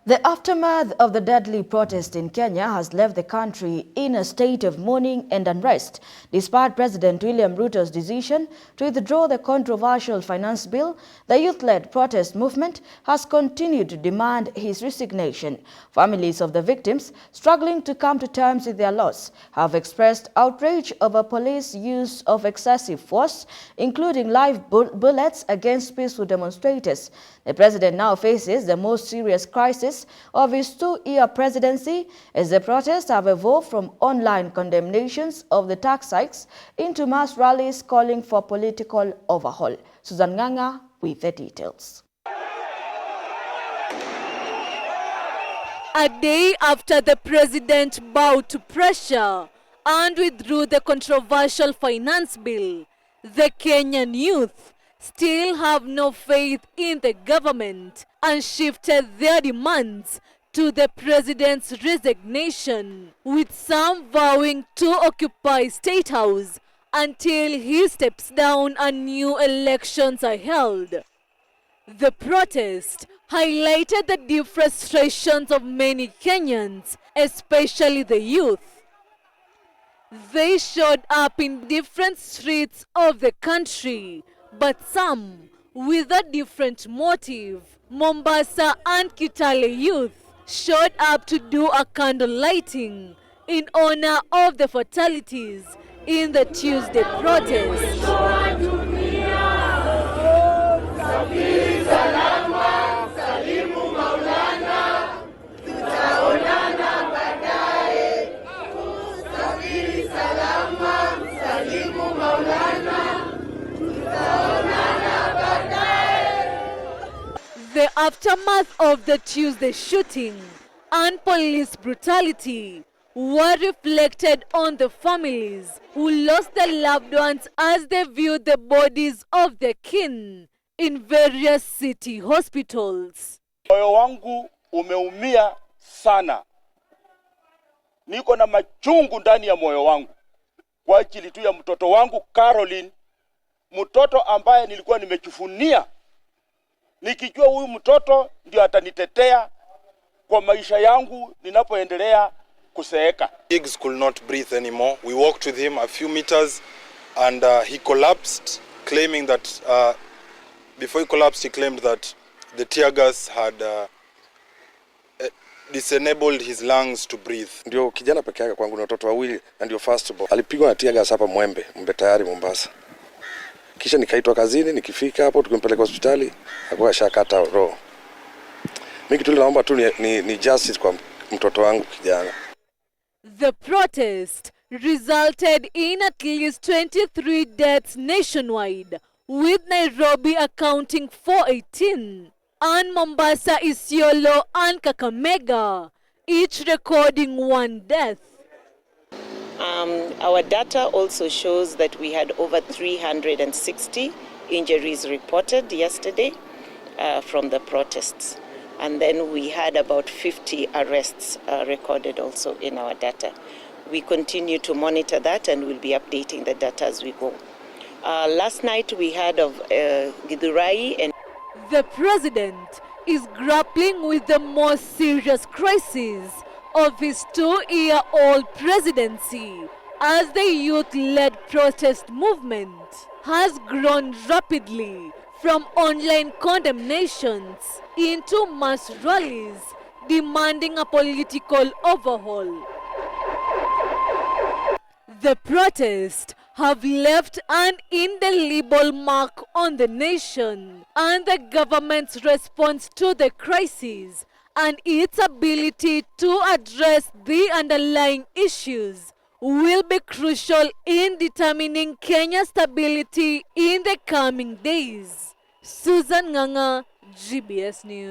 The aftermath of the deadly protest in Kenya has left the country in a state of mourning and unrest. Despite President William Ruto's decision to withdraw the controversial finance bill, the youth-led protest movement has continued to demand his resignation. Families of the victims, struggling to come to terms with their loss, have expressed outrage over police use of excessive force, including live bullets against peaceful demonstrators. The president now faces the most serious crisis of his two-year presidency as the protests have evolved from online condemnations of the tax hikes into mass rallies calling for political overhaul. Susan Nganga with the details. A day after the president bowed to pressure and withdrew the controversial finance bill, the Kenyan youth still have no faith in the government and shifted their demands to the president's resignation, with some vowing to occupy State House until he steps down and new elections are held. The protest highlighted the deep frustrations of many Kenyans, especially the youth. They showed up in different streets of the country, but some with a different motive. Mombasa and Kitale youth showed up to do a candle lighting in honor of the fatalities in the Tuesday protest. The aftermath of the Tuesday shooting and police brutality were reflected on the families who lost their loved ones as they viewed the bodies of their kin in various city hospitals. Moyo wangu umeumia sana. Niko na machungu ndani ya moyo wangu kwa ajili tu ya mtoto wangu Caroline, mtoto ambaye nilikuwa nimejivunia, nikijua huyu mtoto ndio atanitetea kwa maisha yangu ninapoendelea kuseeka. Pigs could not breathe anymore. We walked with him a few meters and he collapsed, claiming that before he collapsed he claimed that the tear gas had disenabled his lungs to breathe. Ndio kijana peke yake kwangu na watoto wawili, na ndio first born. Alipigwa na tear gas hapa Mwembe tayari Mombasa. Kisha nikaitwa kazini, nikifika hapo tukimpeleka hospitali, akawa shakata roho. Mimi kitu naomba tu ni justice kwa mtoto wangu kijana. The protest resulted in at least 23 deaths nationwide, with Nairobi accounting for 18, and Mombasa, Isiolo and Kakamega each recording 1 death. Our data also shows that we had over 360 injuries reported yesterday from the protests. And then we had about 50 arrests recorded also in our data. We continue to monitor that and we'll be updating the data as we go. Last night we had of Githurai and... The president is grappling with the most serious crisis of his 2-year-old presidency, as the youth-led protest movement has grown rapidly from online condemnations into mass rallies demanding a political overhaul. The protests have left an indelible mark on the nation and the government's response to the crisis and its ability to address the underlying issues will be crucial in determining Kenya's stability in the coming days. Susan Nganga, GBS News.